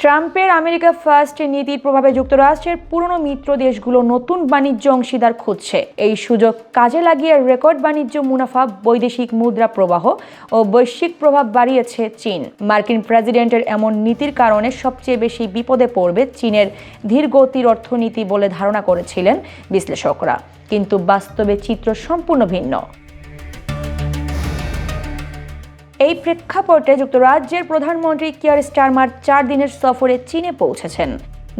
ট্রাম্পের America first নীতির প্রভাবে যুক্তরাষ্ট্রের পুরনো মিত্র দেশগুলো নতুন বাণিজ্য অংশীদার খুঁজছে। এই সুযোগ কাজে লাগিয়ে রেকর্ড বাণিজ্য মুনাফা, বৈদেশিক মুদ্রা প্রবাহ ও বৈশ্বিক প্রভাব বাড়িয়েছে চীন। মার্কিন প্রেসিডেন্টের এমন নীতির কারণে সবচেয়ে বেশি বিপদে পড়বে চীনের ধীরগতির অর্থনীতি বলে ধারণা করেছিলেন বিশ্লেষকরা, কিন্তু বাস্তবে চিত্র সম্পূর্ণ ভিন্ন। এই প্রেক্ষাপটে যুক্তরাজ্যের প্রধানমন্ত্রী কিয়ার স্টারমার 4 দিনের সফরে চীনে পৌঁছেছেন।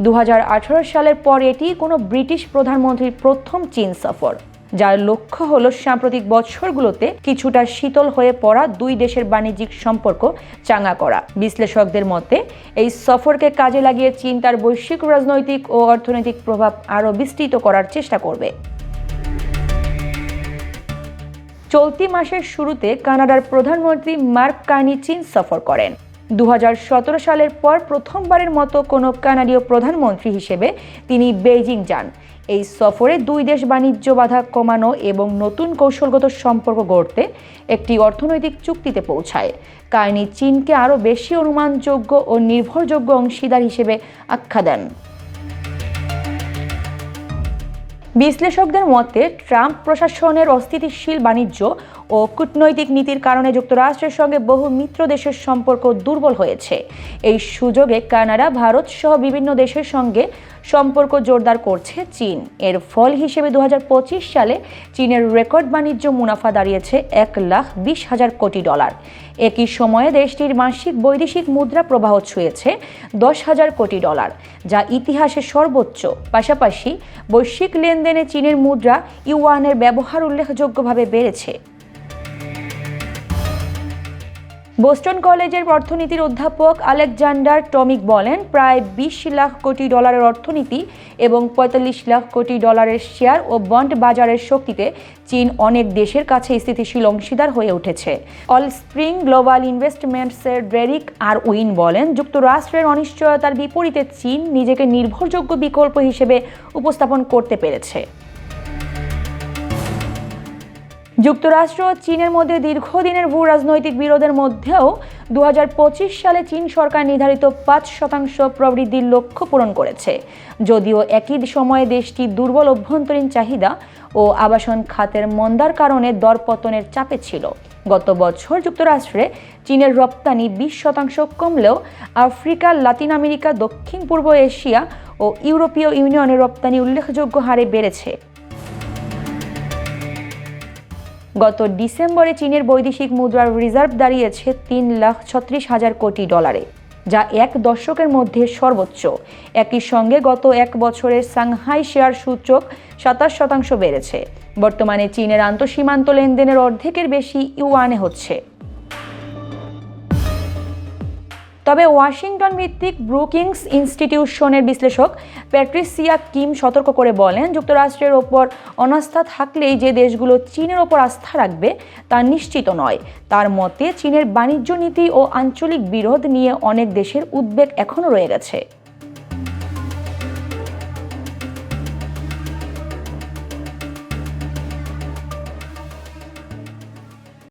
2018 সালের পর এটি কোনো ব্রিটিশ প্রধানমন্ত্রীর প্রথম চীন সফর, যার লক্ষ্য হলো সাম্প্রতিক বছরগুলোতে কিছুটা শীতল হয়ে পড়া দুই দেশের বাণিজ্যিক সম্পর্ক চাঙ্গা করা। বিশ্লেষকদের মতে এই সফরকে কাজে লাগিয়ে চীন তার বৈশ্বিক রাজনৈতিক ও অর্থনৈতিক প্রভাব আরও বিস্তৃত করার চেষ্টা করবে। চলতি মাসের শুরুতে কানাডার প্রধানমন্ত্রী মার্ক কার্নি চীন সফর করেন। 2017 সালের পর প্রথমবারের মতো কোনো কানাডীয় প্রধানমন্ত্রী হিসেবে তিনি বেইজিং যান। এই সফরে দুই দেশ বাণিজ্য বাধা কমানো এবং নতুন কৌশলগত সম্পর্ক গড়তে একটি অর্থনৈতিক চুক্তিতে পৌঁছায়। কার্নি চীনকে আরও বেশি অনুমানযোগ্য ও নির্ভরযোগ্য অংশীদার হিসেবে আখ্যা দেন। বিশ্লেষকদের মতে ট্রাম্প প্রশাসনের অস্থিতিশীল বাণিজ্য ও কূটনৈতিক নীতির কারণে যুক্তরাষ্ট্রের সঙ্গে বহু মিত্র দেশের সম্পর্ক দুর্বল হয়েছে। এই সুযোগে কানাডা, ভারত সহ বিভিন্ন দেশের সঙ্গে সম্পর্ক জোরদার করছে চীন। এর ফল হিসেবে 2025 সালে চীনের রেকর্ড বাণিজ্য মুনাফা দাঁড়িয়েছে $1,20,000 কোটি। একই সময়ে দেশটির মাসিক বৈদেশিক মুদ্রা প্রবাহ ছুঁয়েছে $10,000 কোটি, যা ইতিহাসে সর্বোচ্চ। পাশাপাশি বৈশ্বিক লেনদেনে চীনের মুদ্রা ইউয়ানের ব্যবহার উল্লেখযোগ্যভাবে বেড়েছে। বোস্টন কলেজের অর্থনীতির অধ্যাপক আলেকজান্ডার টমিক বলেন, প্রায় $20 লাখ কোটি অর্থনীতি এবং $45 লাখ কোটি শেয়ার ও বন্ড বাজারের শক্তিতে চীন অনেক দেশের কাছে স্থিতিশীল অংশীদার হয়ে উঠেছে। অল স্প্রিং গ্লোবাল ইনভেস্টমেন্টসের ডেরিক আর উইন বলেন, যুক্তরাষ্ট্রের অনিশ্চয়তার বিপরীতে চীন নিজেকে নির্ভরযোগ্য বিকল্প হিসেবে উপস্থাপন করতে পেরেছে। যুক্তরাষ্ট্র ও চীনের মধ্যে দীর্ঘদিনের ভূ রাজনৈতিক বিরোধের মধ্যেও 2025 সালে চীন সরকার নির্ধারিত 5% প্রবৃদ্ধির লক্ষ্য পূরণ করেছে, যদিও একই সময়ে দেশটি দুর্বল অভ্যন্তরীণ চাহিদা ও আবাসন খাতের মন্দার কারণে দরপতনের চাপে ছিল। গত বছর যুক্তরাষ্ট্রে চীনের রপ্তানি 20% কমলেও আফ্রিকা, লাতিন আমেরিকা, দক্ষিণ পূর্ব এশিয়া ও ইউরোপীয় ইউনিয়নের রপ্তানি উল্লেখযোগ্য হারে বেড়েছে। গত ডিসেম্বরে চীনের বৈদেশিক মুদ্রার রিজার্ভ দাঁড়িয়েছে $3,36,000 কোটি, যা এক দশকের মধ্যে সর্বোচ্চ। একই সঙ্গে গত এক বছরের সাংহাই শেয়ার সূচক 27% বেড়েছে। বর্তমানে চীনের আন্তঃসীমান্ত লেনদেনের অর্ধেকের বেশি ইউয়ানে হচ্ছে। তবে ওয়াশিংটন ভিত্তিক ব্রুকিংস ইনস্টিটিউশনের বিশ্লেষক প্যাট্রিসিয়া কিম সতর্ক করে বলেন, যুক্তরাষ্ট্রের ওপর অনাস্থা থাকলেই যে দেশগুলো চীনের ওপর আস্থা রাখবে তা নিশ্চিত নয়। তার মতে চীনের বাণিজ্য নীতি ও আঞ্চলিক বিরোধ নিয়ে অনেক দেশের উদ্বেগ এখনও রয়ে গেছে।